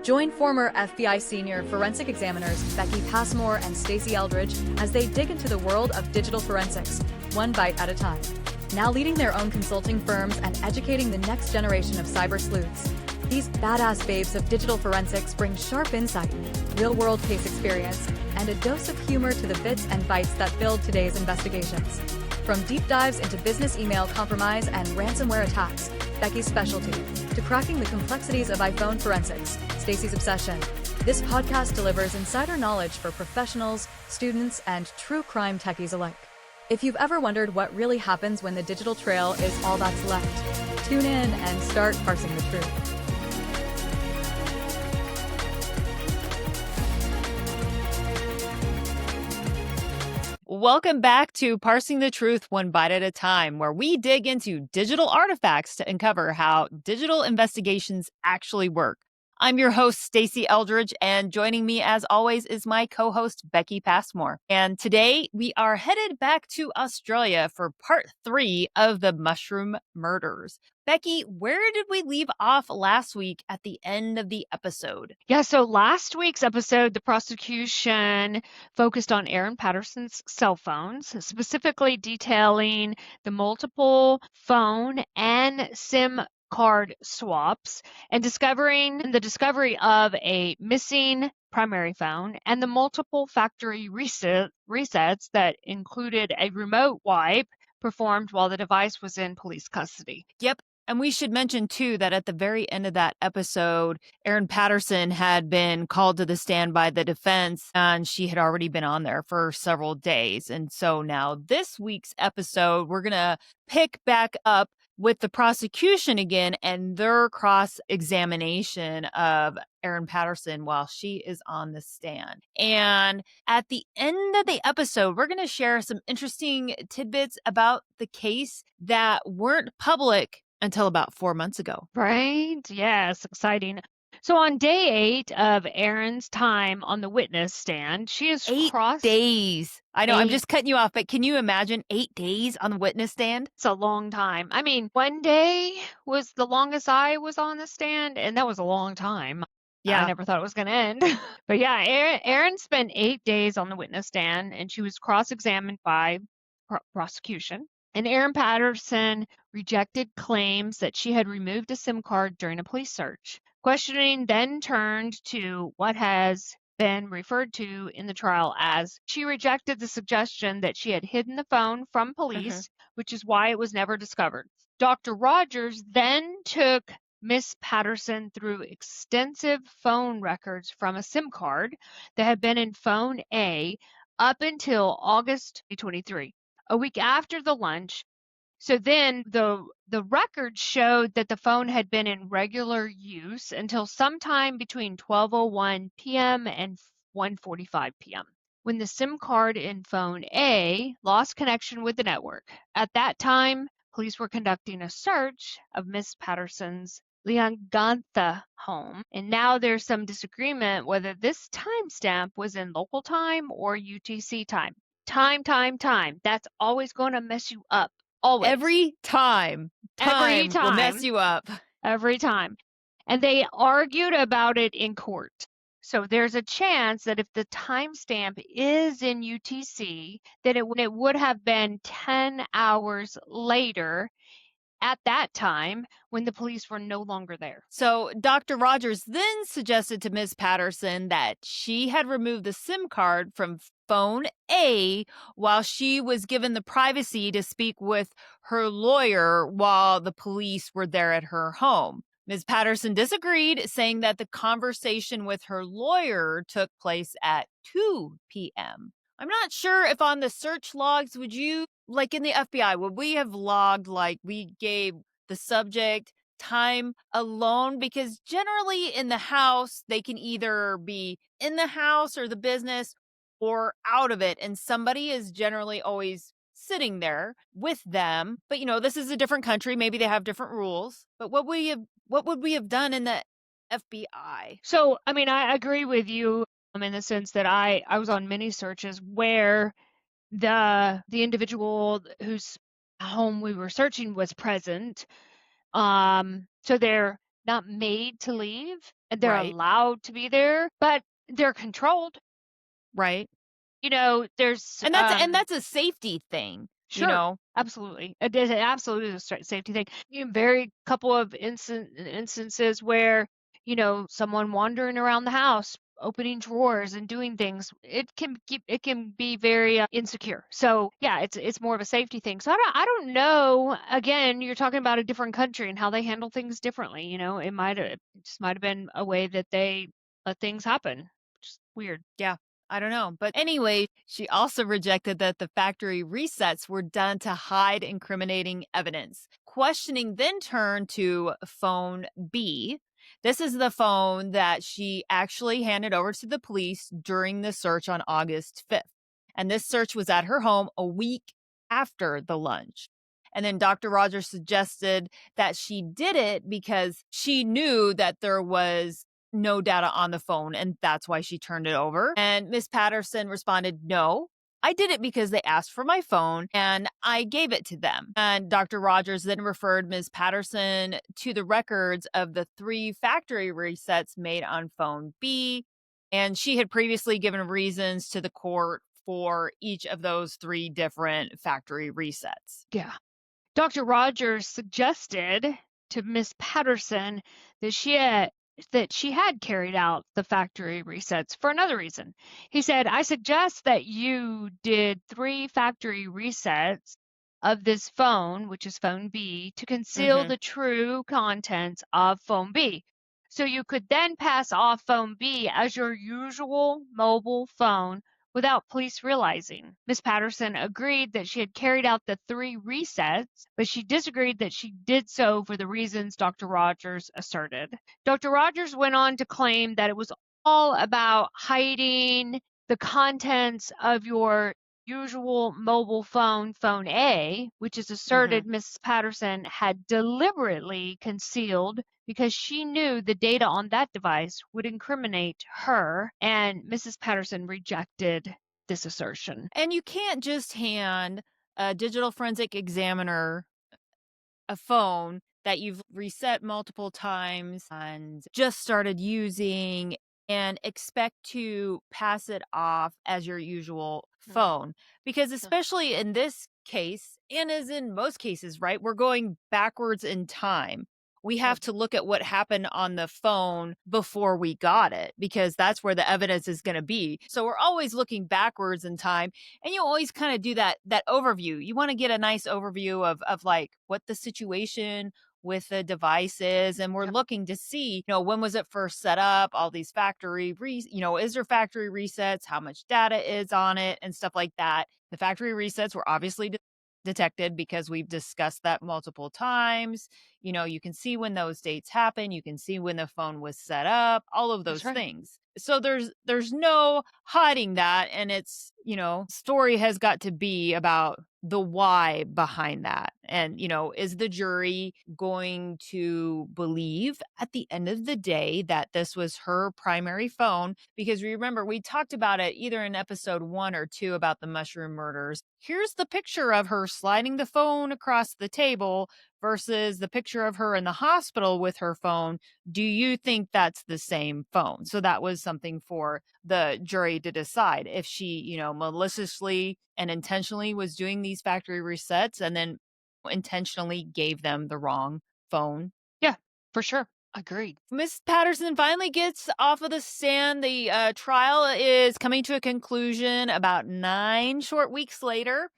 Join former FBI senior forensic examiners Becky Passmore and Stacey Eldridge as they dig into the world of digital forensics, one bite at a time. Now leading their own consulting firms and educating the next generation of cyber sleuths. These badass babes of digital forensics bring sharp insight, real-world case experience, and a dose of humor to the bits and bytes that build today's investigations. From deep dives into business email compromise and ransomware attacks, Becky's specialty, to cracking the complexities of iPhone forensics, Stacey's obsession. This podcast delivers insider knowledge for professionals, students, and true crime techies alike. If you've ever wondered what really happens when the digital trail is all that's left, tune in and start parsing the truth. Welcome back to Parsing the Truth One Bite at a Time, where we dig into digital artifacts to uncover how digital investigations actually work. I'm your host, Stacey Eldridge, and joining me as always is my co-host, Becky Passmore. And today we are headed back to Australia for part 3 of the mushroom murders. Becky, where did we leave off last week at the end of the episode? Yeah, so last week's episode, the prosecution focused on Aaron Patterson's cell phones, specifically detailing the multiple phone and SIM card swaps and the discovery of a missing primary phone and the multiple factory resets that included a remote wipe performed while the device was in police custody. Yep. And we should mention, too, that at the very end of that episode, Aaron Patterson had been called to the stand by the defense, and she had already been on there for several days. And so now this week's episode, we're going to pick back up with the prosecution again and their cross-examination of Aaron Patterson while she is on the stand. And at the end of the episode, we're going to share some interesting tidbits about the case that weren't public until about 4 months ago. Right? Yes, exciting. So on day 8 of Aaron's time on the witness stand, she is 8 days. I know, I'm just cutting you off, but can you imagine 8 days on the witness stand? It's a long time. I mean, one day was the longest I was on the stand, and that was a long time. Yeah. I never thought it was going to end. But yeah, Aaron spent 8 days on the witness stand, and she was cross-examined by prosecution. And Aaron Patterson rejected claims that she had removed a SIM card during a police search. Questioning then turned to what has been referred to in the trial as she rejected the suggestion that she had hidden the phone from police, which is why it was never discovered. Dr. Rogers then took Miss Patterson through extensive phone records from a SIM card that had been in phone A up until August 2023. A week after the lunch. So then the record showed that the phone had been in regular use until sometime between 12:01 p.m. and 1:45 p.m. when the SIM card in phone A lost connection with the network. At that time, police were conducting a search of Miss Patterson's Leongatha home. And now there's some disagreement whether this timestamp was in local time or UTC time. Time. That's always going to mess you up. Always. Every time. Time will mess you up. Every time. And they argued about it in court. So there's a chance that if the timestamp is in UTC, that it would have been 10 hours later at that time when the police were no longer there. So Dr. Rogers then suggested to Ms. Patterson that she had removed the SIM card from phone A while she was given the privacy to speak with her lawyer while the police were there at her home. Ms. Patterson disagreed, saying that the conversation with her lawyer took place at 2 p.m. I'm not sure if on the search logs, would you, like in the FBI, would we have logged, like we gave the subject time alone? Because generally in the house, they can either be in the house or the business or out of it. And somebody is generally always sitting there with them. But, you know, this is a different country. Maybe they have different rules. But what would we have done in the FBI? So, I mean, I agree with you in the sense that I was on many searches where the individual whose home we were searching was present. So there not made to leave, and they're Right. allowed to be there, but they're controlled. Right. There's And that's a safety thing, you sure, know. absolutely. It is absolutely a safety thing. Very couple of instances where, someone wandering around the house, opening drawers and doing things, it can be very insecure. So yeah, it's more of a safety thing. So I don't know. Again, you're talking about a different country and how they handle things differently. It just might have been a way that they let things happen. Just weird. Yeah, I don't know. But anyway, she also rejected that the factory resets were done to hide incriminating evidence. Questioning then turned to phone B. This is the phone that she actually handed over to the police during the search on August 5th. And this search was at her home a week after the lunch. And then Dr. Rogers suggested that she did it because she knew that there was no data on the phone, and that's why she turned it over. And Miss Patterson responded, "No, I did it because they asked for my phone and I gave it to them." And Dr. Rogers then referred Ms. Patterson to the records of the 3 factory resets made on phone B. And she had previously given reasons to the court for each of those 3 different factory resets. Yeah. Dr. Rogers suggested to Miss Patterson that she had carried out the factory resets for another reason. He said, "I suggest that you did 3 factory resets of this phone, which is phone B, to conceal Mhm. the true contents of phone B. So you could then pass off phone B as your usual mobile phone without police realizing." Miss Patterson agreed that she had carried out the 3 resets, but she disagreed that she did so for the reasons Dr. Rogers asserted. Dr. Rogers went on to claim that it was all about hiding the contents of your usual mobile phone, phone A, which is asserted Mhm. Miss Patterson had deliberately concealed because she knew the data on that device would incriminate her, and Mrs. Patterson rejected this assertion. And you can't just hand a digital forensic examiner a phone that you've reset multiple times and just started using and expect to pass it off as your usual Mm, phone. Because, no, especially in this case, and as in most cases, right, we're going backwards in time. We sure, have to look at what happened on the phone before we got it because that's where the evidence is going to be. So we're always looking backwards in time, and you always kind of do that overview. You want to get a nice overview of like what the situation with the device is, and we're yep, looking to see, when was it first set up, all these is there factory resets, how much data is on it, and stuff like that. The factory resets were obviously detected because we've discussed that multiple times. You can see when those dates happen, you can see when the phone was set up, all of that's those right. things. So there's no hiding that, and it's, story has got to be about the why behind that. And, is the jury going to believe at the end of the day that this was her primary phone? Because remember, we talked about it either in episode 1 or 2 about the mushroom murders. Here's the picture of her sliding the phone across the table versus the picture of her in the hospital with her phone. Do you think that's the same phone? So that was something for the jury to decide if she, maliciously and intentionally was doing these factory resets and then intentionally gave them the wrong phone. Yeah, for sure. Agreed. Miss Patterson finally gets off of the stand. The trial is coming to a conclusion about 9 short weeks later.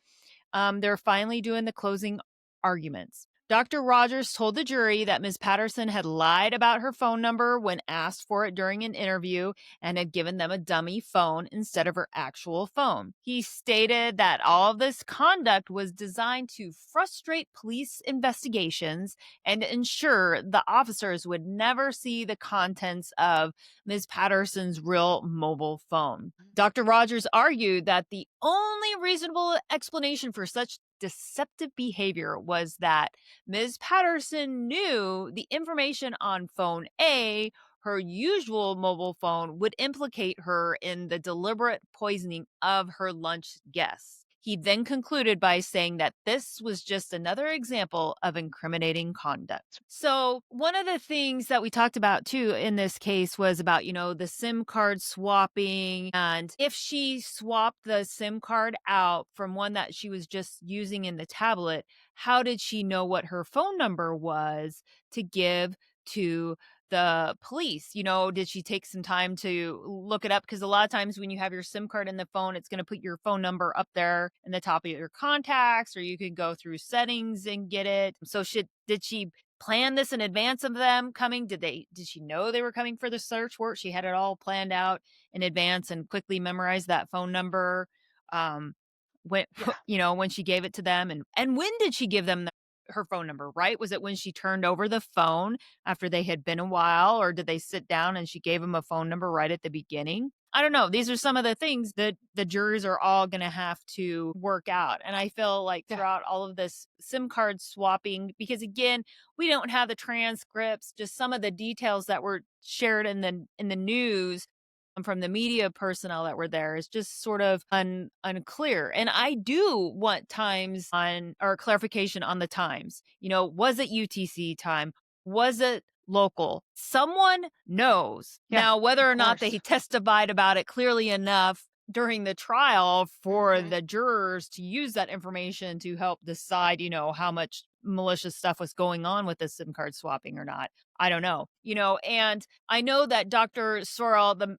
They're finally doing the closing arguments. Dr. Rogers told the jury that Ms. Patterson had lied about her phone number when asked for it during an interview and had given them a dummy phone instead of her actual phone. He stated that all of this conduct was designed to frustrate police investigations and ensure the officers would never see the contents of Ms. Patterson's real mobile phone. Dr. Rogers argued that the only reasonable explanation for such deceptive behavior was that Ms. Patterson knew the information on phone A, her usual mobile phone, would implicate her in the deliberate poisoning of her lunch guests. He then concluded by saying that this was just another example of incriminating conduct. So, one of the things that we talked about too in this case was about, the SIM card swapping. And if she swapped the SIM card out from one that she was just using in the tablet, how did she know what her phone number was to give to the police? Did she take some time to look it up? Because a lot of times when you have your SIM card in the phone, it's going to put your phone number up there in the top of your contacts, or you could go through settings and get it. So did she plan this in advance of them coming? Did she know they were coming for the search warrant? She had it all planned out in advance and quickly memorized that phone number. When when she gave it to them, and when did she give them her phone number, right? Was it when she turned over the phone after they had been a while, or did they sit down and she gave them a phone number right at the beginning? I don't know. These are some of the things that the jurors are all going to have to work out. And I feel like throughout all of this SIM card swapping, because again, we don't have the transcripts, just some of the details that were shared in the news from the media personnel that were there is just sort of unclear. And I do want times on or clarification on the times. Was it UTC time? Was it local? Someone knows. Now, whether or not they testified about it clearly enough during the trial for the jurors to use that information to help decide, how much malicious stuff was going on with the SIM card swapping or not. I don't know. And I know that Dr. Sorrell, the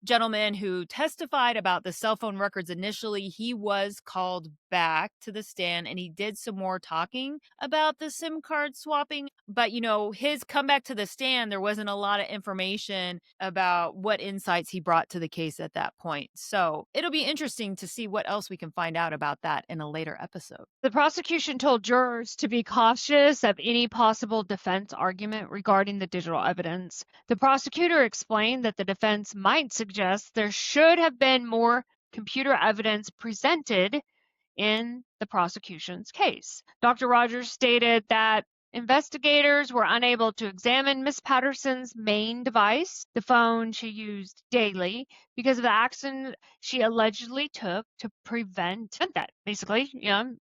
gentleman who testified about the cell phone records initially, he was called back to the stand and he did some more talking about the SIM card swapping. But, his comeback to the stand, there wasn't a lot of information about what insights he brought to the case at that point. So it'll be interesting to see what else we can find out about that in a later episode. The prosecution told jurors to be cautious of any possible defense argument regarding the digital evidence. The prosecutor explained that the defense might suggest there should have been more computer evidence presented in the prosecution's case. Dr. Rogers stated that investigators were unable to examine Miss Patterson's main device, the phone she used daily, because of the action she allegedly took to prevent that. Basically,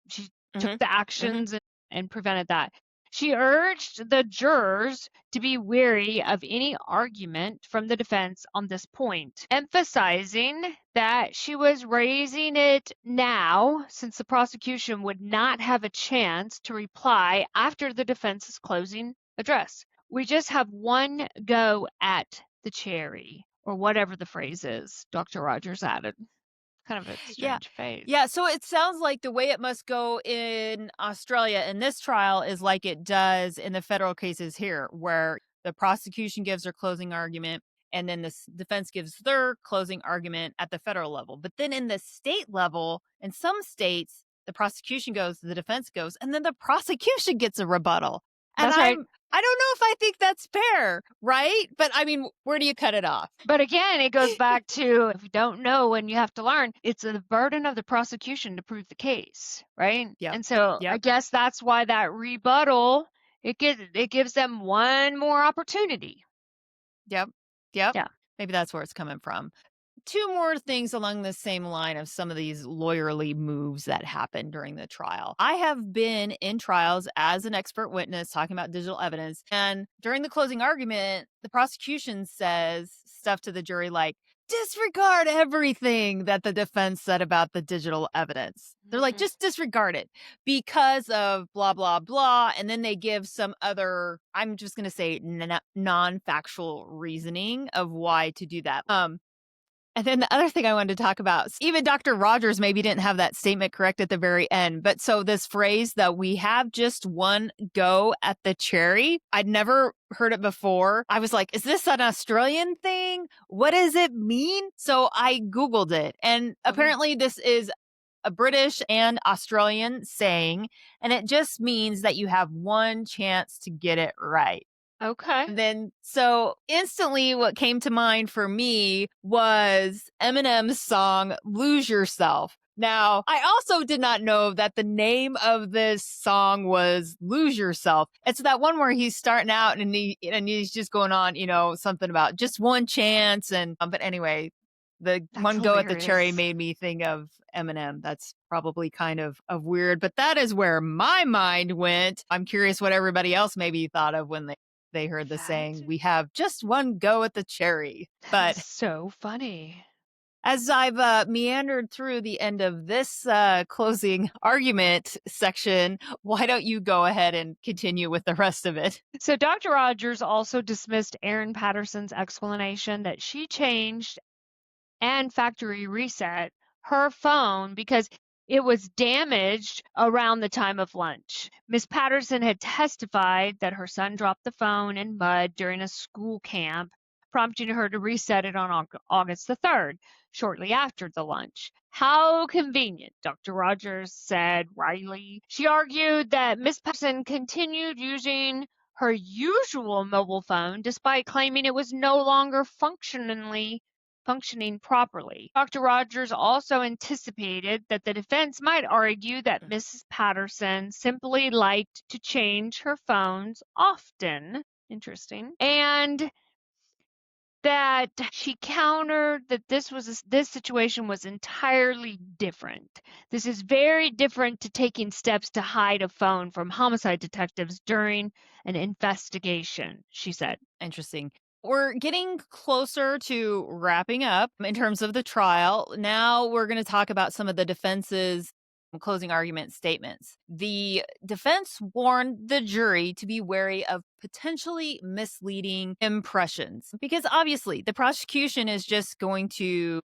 she took the actions and prevented that. She urged the jurors to be wary of any argument from the defense on this point, emphasizing that she was raising it now since the prosecution would not have a chance to reply after the defense's closing address. We just have one go at the cherry, or whatever the phrase is, Dr. Rogers added. Kind of a strange phase. Yeah, so it sounds like the way it must go in Australia in this trial is like it does in the federal cases here, where the prosecution gives their closing argument and then the defense gives their closing argument at the federal level. But then in the state level, in some states, the prosecution goes, the defense goes, and then the prosecution gets a rebuttal. And That's right. I don't know if I think that's fair, right? But I mean, where do you cut it off? But again, it goes back to, if you don't know and you have to learn, it's the burden of the prosecution to prove the case, right? Yeah. And so I guess that's why that rebuttal, it gives them one more opportunity. Yep. Yeah. Maybe that's where it's coming from. Two more things along the same line of some of these lawyerly moves that happened during the trial. I have been in trials as an expert witness talking about digital evidence. And during the closing argument, the prosecution says stuff to the jury like, disregard everything that the defense said about the digital evidence. They're like, just disregard it because of blah, blah, blah. And then they give some other, I'm just going to say non-factual reasoning of why to do that. And then the other thing I wanted to talk about, even Dr. Rogers maybe didn't have that statement correct at the very end. But so this phrase that we have just one go at the cherry, I'd never heard it before. I was like, is this an Australian thing? What does it mean? So I Googled it. And apparently this is a British and Australian saying, and it just means that you have one chance to get it right. Okay. And then, so instantly what came to mind for me was Eminem's song, Lose Yourself. Now, I also did not know that the name of this song was Lose Yourself. It's that one where he's starting out and he's just going on, something about just one chance. But anyway, The That's one go at the cherry hilarious. made me think of Eminem. That's probably kind of weird, but that is where my mind went. I'm curious what everybody else maybe thought of when they heard the That's saying, "We have just one go at the cherry." that is But so funny. as I've meandered through the end of this closing argument section, why don't you go ahead and continue with the rest of it? So Dr. Rogers also dismissed Erin Patterson's explanation that she changed and factory reset her phone because it was damaged around the time of lunch. Ms. Patterson had testified that her son dropped the phone in mud during a school camp, prompting her to reset it on August the 3rd, shortly after the lunch. How convenient, Dr. Rogers said wryly. She argued that Ms. Patterson continued using her usual mobile phone despite claiming it was no longer functioning properly. Dr. Rogers also anticipated that the defense might argue that Mrs. Patterson simply liked to change her phones often. Interesting. And that she countered that this situation was entirely different. This is very different to taking steps to hide a phone from homicide detectives during an investigation, she said. Interesting. We're getting closer to wrapping up in terms of the trial. Now we're going to talk about some of the defense's closing argument statements. The defense warned the jury to be wary of potentially misleading impressions because obviously the prosecution is just going to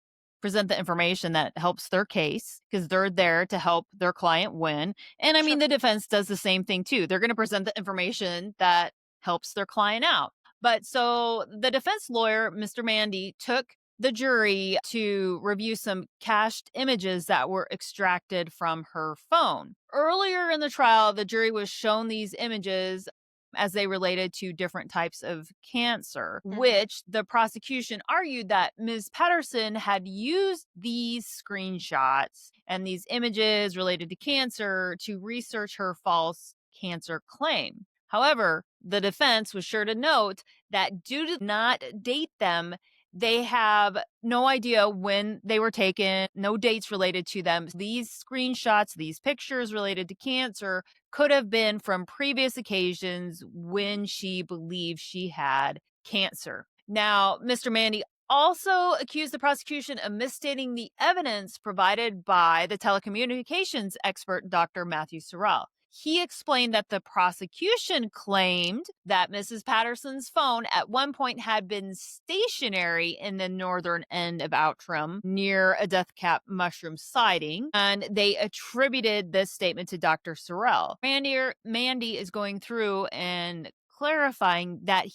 present the information that helps their case because they're there to help their client win. And I mean, the defense does the same thing too. They're going to present the information that helps their client out. But so the defense lawyer, Mr. Mandy, took the jury to review some cached images that were extracted from her phone. Earlier in the trial, the jury was shown these images as they related to different types of cancer, which the prosecution argued that Ms. Patterson had used these screenshots and these images related to cancer to research her false cancer claim. However, the defense was sure to note that due to not date them, they have no idea when they were taken, no dates related to them. These screenshots, these pictures related to cancer could have been from previous occasions when she believed she had cancer. Now, Mr. Mandy also accused the prosecution of misstating the evidence provided by the telecommunications expert, Dr. Matthew Sorrell. He explained that the prosecution claimed that Mrs. Patterson's phone at one point had been stationary in the northern end of Outram near a death cap mushroom sighting, and they attributed this statement to Dr. Sorrell. Mandy is going through and clarifying that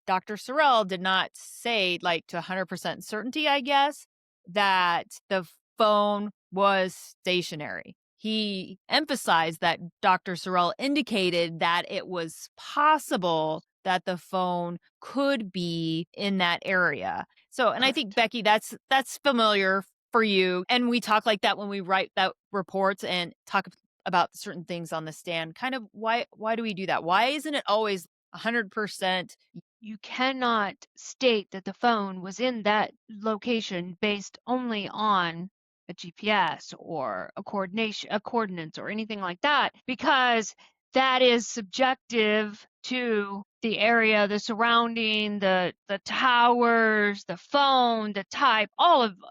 Dr. Sorrell did not say, like, to 100% certainty, I guess, that the phone was stationary. He emphasized that Dr. Sorrell indicated that it was possible that the phone could be in that area. So, and I think, Becky, that's familiar for you. And we talk like that when we write that reports and talk about certain things on the stand. Kind of why do we do that? Why isn't it always 100%? You cannot state that the phone was in that location based only on a GPS or a coordinates or anything like that, because that is subjective to the area, the surrounding, the towers, the phone, the type,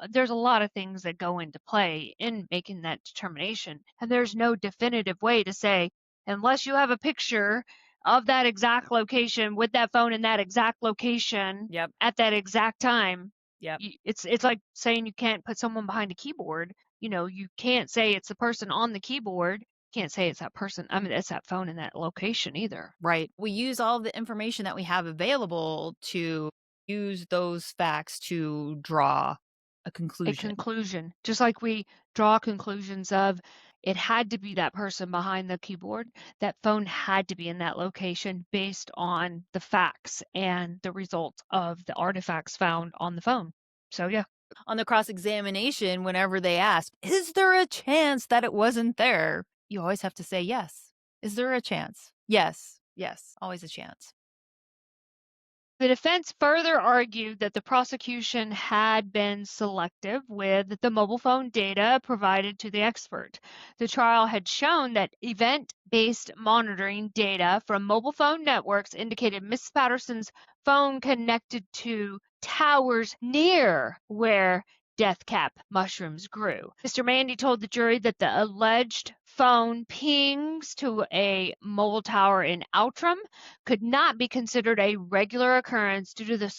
there's a lot of things that go into play in making that determination. And there's no definitive way to say, unless you have a picture of that exact location with that phone in that exact location at that exact time. It's like saying you can't put someone behind a keyboard. You can't say it's the person on the keyboard. You can't say it's that person. I mean, it's that phone in that location either. Right. We use all the information that we have available to use those facts to draw a conclusion. Just like we draw conclusions of it had to be that person behind the keyboard. That phone had to be in that location based on the facts and the results of the artifacts found on the phone. So, yeah. On the cross-examination, whenever they ask, is there a chance that it wasn't there? You always have to say yes. Is there a chance? Yes. Yes. Always a chance. The defense further argued that the prosecution had been selective with the mobile phone data provided to the expert. The trial had shown that event-based monitoring data from mobile phone networks indicated Miss Patterson's phone connected to towers near where death cap mushrooms grew. Mr. Mandy told the jury that the alleged phone pings to a mobile tower in Outram could not be considered a regular occurrence due to the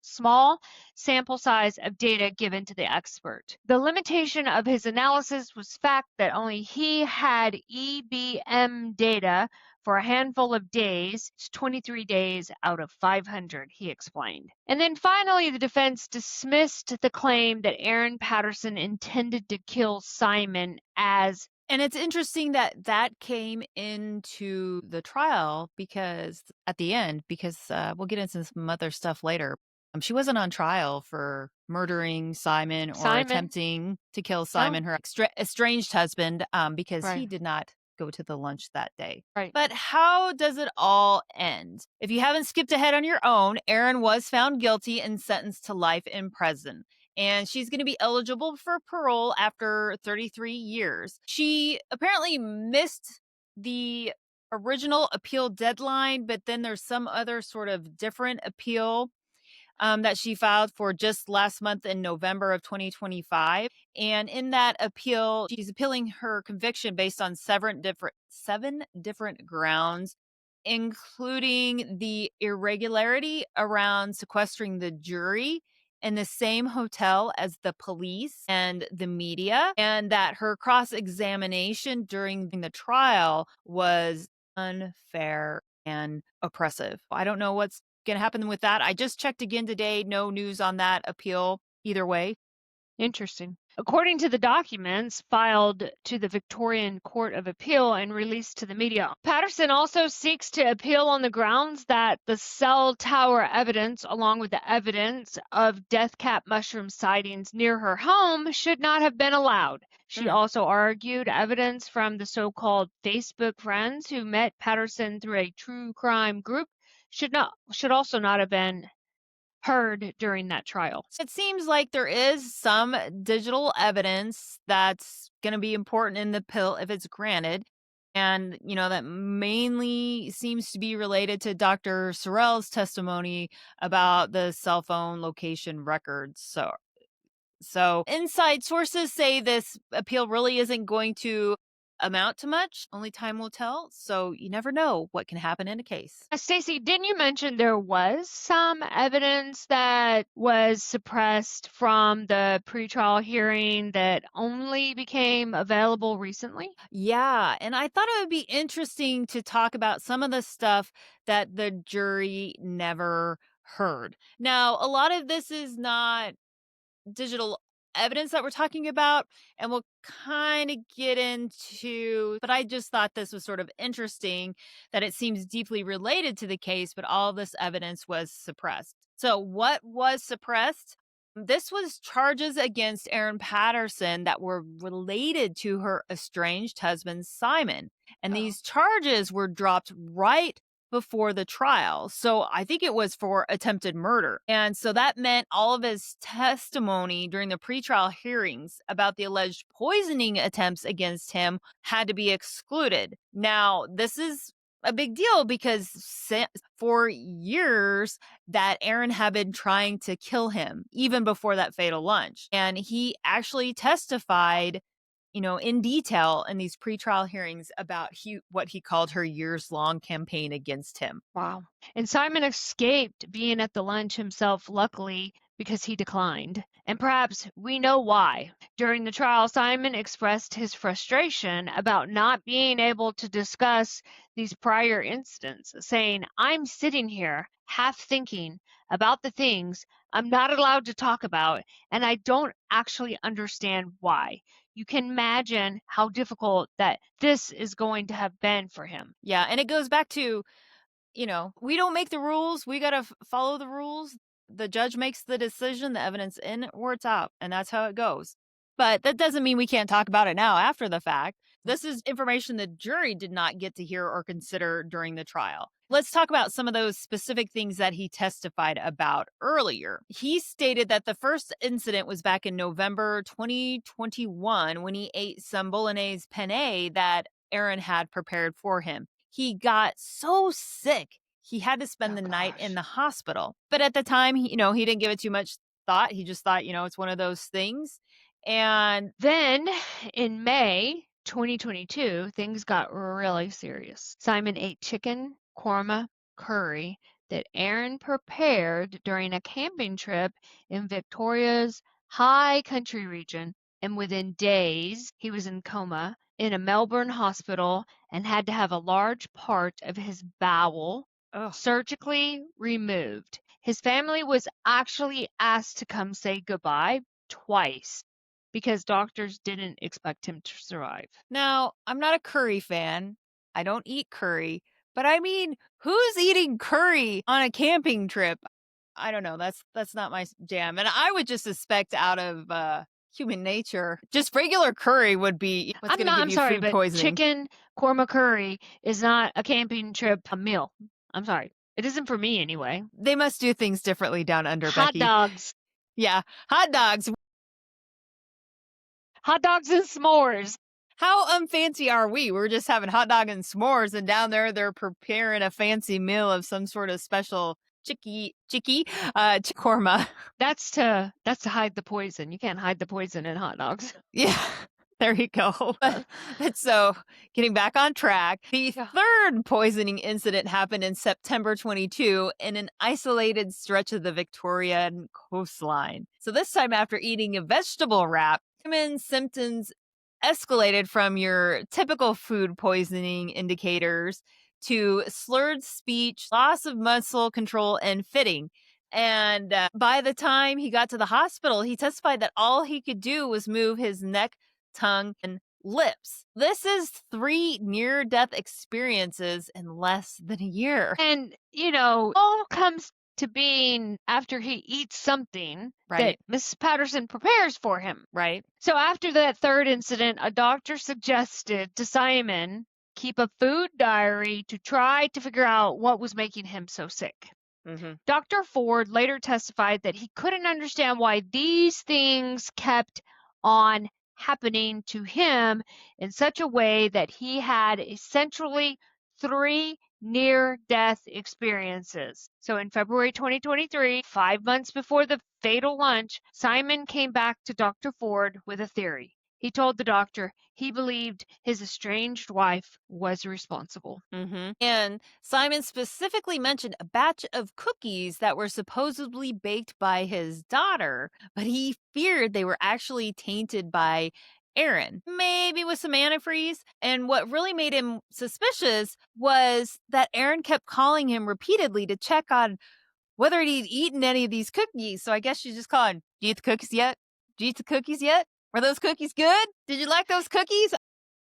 small sample size of data given to the expert. The limitation of his analysis was fact that only he had EBM data for a handful of days, 23 days out of 500, he explained. And then finally, the defense dismissed the claim that Aaron Patterson intended to kill Simon as. And it's interesting that that came into the trial because at the end, because we'll get into some other stuff later. She wasn't on trial for murdering Simon or attempting to kill Simon, her estranged husband, because he did not go to the lunch that day. Right. But how does it all end? If you haven't skipped ahead on your own, Erin was found guilty and sentenced to life in prison. And she's going to be eligible for parole after 33 years. She apparently missed the original appeal deadline, but then there's some other sort of different appeal that she filed for just last month in November of 2025. And in that appeal, she's appealing her conviction based on seven different grounds, including the irregularity around sequestering the jury in the same hotel as the police and the media, and that her cross-examination during the trial was unfair and oppressive. I don't know what's going to happen with that. I just checked again today. No news on that appeal either way. Interesting. According to the documents filed to the Victorian Court of Appeal and released to the media, Patterson also seeks to appeal on the grounds that the cell tower evidence, along with the evidence of death cap mushroom sightings near her home, should not have been allowed. She also argued evidence from the so-called Facebook friends who met Patterson through a true crime group should also not have been heard during that trial. It seems like there is some digital evidence that's going to be important in the pill if it's granted. And, that mainly seems to be related to Dr. Sorrell's testimony about the cell phone location records. So inside sources say this appeal really isn't going to amount to much. Only time will tell. So you never know what can happen in a case. Stacey, didn't you mention there was some evidence that was suppressed from the pretrial hearing that only became available recently? Yeah. And I thought it would be interesting to talk about some of the stuff that the jury never heard. Now, a lot of this is not digital evidence that we're talking about, and we'll kind of get into, but I just thought this was sort of interesting that it seems deeply related to the case, but all of this evidence was suppressed. So what was suppressed? This was charges against Aaron Patterson that were related to her estranged husband, Simon. And these charges were dropped right before the trial. So I think it was for attempted murder. And so that meant all of his testimony during the pretrial hearings about the alleged poisoning attempts against him had to be excluded. Now, this is a big deal because for years that Aaron had been trying to kill him, even before that fatal lunch. And he actually testified in detail in these pretrial hearings about what he called her years-long campaign against him. Wow. And Simon escaped being at the lunch himself, luckily, because he declined. And perhaps we know why. During the trial, Simon expressed his frustration about not being able to discuss these prior incidents, saying, "I'm sitting here half thinking about the things I'm not allowed to talk about, and I don't actually understand why." You can imagine how difficult that this is going to have been for him. Yeah, and it goes back to, we don't make the rules. We got to follow the rules. The judge makes the decision, the evidence in or it's out, and that's how it goes. But that doesn't mean we can't talk about it now after the fact. This is information the jury did not get to hear or consider during the trial. Let's talk about some of those specific things that he testified about earlier. He stated that the first incident was back in November 2021 when he ate some bolognese penne that Aaron had prepared for him. He got so sick, he had to spend the night in the hospital. But at the time, he didn't give it too much thought. He just thought, it's one of those things. And then in May 2022, things got really serious. Simon ate chicken korma curry that Aaron prepared during a camping trip in Victoria's high country region. And within days, he was in coma in a Melbourne hospital and had to have a large part of his bowel surgically removed. His family was actually asked to come say goodbye twice because doctors didn't expect him to survive. Now, I'm not a curry fan. I don't eat curry. But I mean, who's eating curry on a camping trip? I don't know. That's not my jam. And I would just suspect out of human nature, just regular curry would be what's going to give you food but poisoning. Chicken korma curry is not a camping trip meal. I'm sorry. It isn't for me anyway. They must do things differently down under, Hot Becky. dogs. Yeah, hot dogs. Hot dogs and s'mores. How unfancy are we? We're just having hot dog and s'mores, and down there they're preparing a fancy meal of some sort of special korma. That's to hide the poison. You can't hide the poison in hot dogs. Yeah, there you go. But so, getting back on track, the third poisoning incident happened in September 22 in an isolated stretch of the Victorian coastline. So this time after eating a vegetable wrap, Simon's symptoms escalated from your typical food poisoning indicators to slurred speech, loss of muscle control, and fitting. And by the time he got to the hospital, he testified that all he could do was move his neck, tongue, and lips. This is 3 near-death experiences in less than a year. And, all comes to being after he eats something that Mrs. Patterson prepares for him. Right. So after that third incident, a doctor suggested to Simon keep a food diary to try to figure out what was making him so sick. Mm-hmm. Dr. Ford later testified that he couldn't understand why these things kept on happening to him in such a way that he had essentially 3 near-death experiences. So in February 2023, 5 months before the fatal lunch, Simon came back to Dr. Ford with a theory. He told the doctor he believed his estranged wife was responsible. Mm-hmm. And Simon specifically mentioned a batch of cookies that were supposedly baked by his daughter, but he feared they were actually tainted by Aaron, maybe with some antifreeze. And what really made him suspicious was that Aaron kept calling him repeatedly to check on whether he'd eaten any of these cookies. So I guess she's just calling, "Do you eat the cookies yet? Do you eat the cookies yet? Were those cookies good? Did you like those cookies?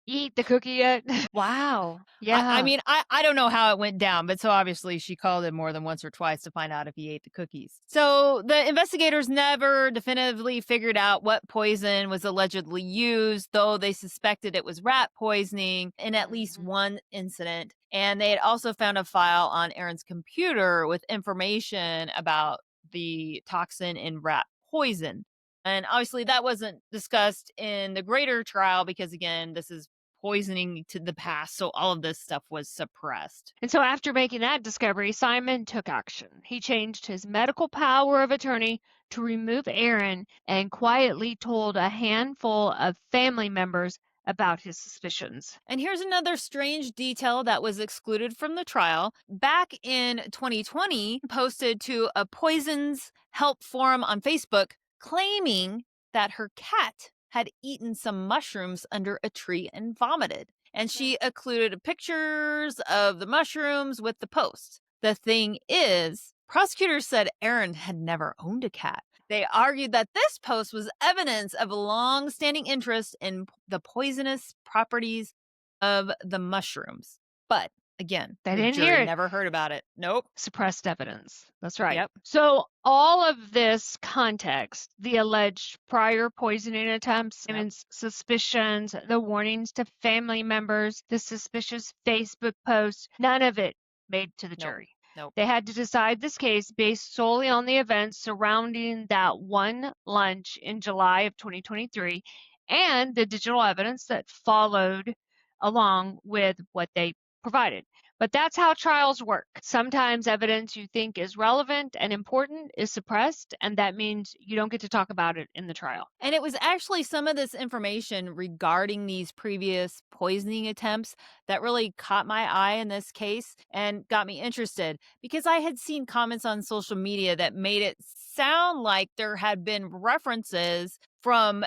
Eat the cookie yet?" Wow. Yeah. I mean, I don't know how it went down, but so obviously she called him more than once or twice to find out if he ate the cookies. So the investigators never definitively figured out what poison was allegedly used, though they suspected it was rat poisoning in at least one incident. And they had also found a file on Aaron's computer with information about the toxin in rat poison. And obviously that wasn't discussed in the greater trial because, again, this is poisoning to the past. So all of this stuff was suppressed. And so after making that discovery, Simon took action. He changed his medical power of attorney to remove Aaron and quietly told a handful of family members about his suspicions. And here's another strange detail that was excluded from the trial. Back in 2020, posted to a poisons help forum on Facebook claiming that her cat had eaten some mushrooms under a tree and vomited. And she included pictures of the mushrooms with the post. The thing is, prosecutors said Aaron had never owned a cat. They argued that this post was evidence of a long-standing interest in the poisonous properties of the mushrooms. But Again, They the didn't jury hear it. never heard about it. Nope. Suppressed evidence. That's right. Yep. So all of this context, the alleged prior poisoning attempts, Yep. and suspicions, the warnings to family members, the suspicious Facebook posts, none of it made to the Nope. jury. Nope. They had to decide this case based solely on the events surrounding that one lunch in July of 2023 and the digital evidence that followed along with what they provided. But that's how trials work. Sometimes evidence you think is relevant and important is suppressed, and that means you don't get to talk about it in the trial. And it was actually some of this information regarding these previous poisoning attempts that really caught my eye in this case and got me interested, because I had seen comments on social media that made it sound like there had been references from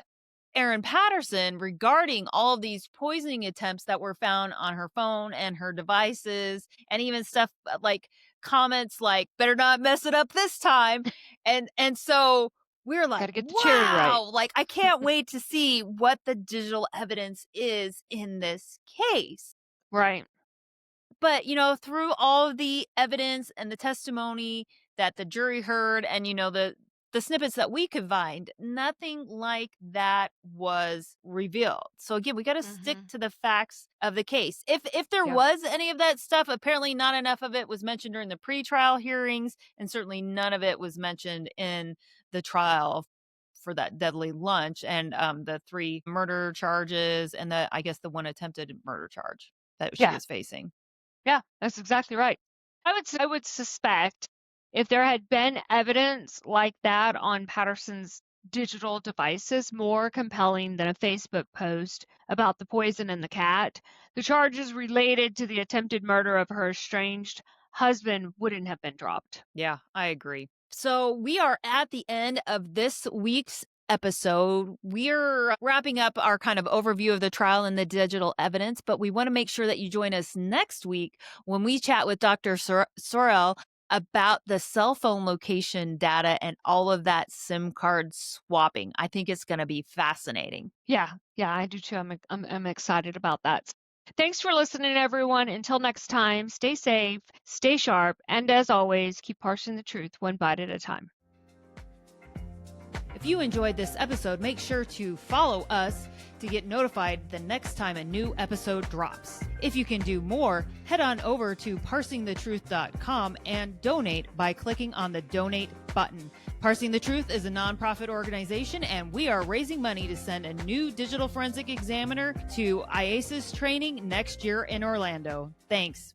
Erin Patterson regarding all of these poisoning attempts that were found on her phone and her devices, and even stuff like comments like "better not mess it up this time," and so we're like, Gotta get the cherry right. wow, like I can't wait to see what the digital evidence is in this case. Right. But, through all of the evidence and the testimony that the jury heard and, the snippets that we could find, nothing like that was revealed. So again, we got to stick to the facts of the case. If there was any of that stuff, apparently not enough of it was mentioned during the pretrial hearings, and certainly none of it was mentioned in the trial for that deadly lunch and the 3 murder charges and I guess the 1 attempted murder charge that she was facing. Yeah, that's exactly right. I would suspect if there had been evidence like that on Patterson's digital devices, more compelling than a Facebook post about the poison in the cat, the charges related to the attempted murder of her estranged husband wouldn't have been dropped. Yeah, I agree. So we are at the end of this week's episode. We're wrapping up our kind of overview of the trial and the digital evidence, but we want to make sure that you join us next week when we chat with Dr. Sorrell about the cell phone location data and all of that SIM card swapping. I think it's going to be fascinating. Yeah, I do too. I'm excited about that. Thanks for listening, everyone. Until next time, stay safe, stay sharp, and as always, keep parsing the truth one bite at a time. If you enjoyed this episode, make sure to follow us to get notified the next time a new episode drops. If you can do more, head on over to parsingthetruth.com and donate by clicking on the donate button. Parsing the Truth is a nonprofit organization, and we are raising money to send a new digital forensic examiner to IASIS training next year in Orlando. Thanks.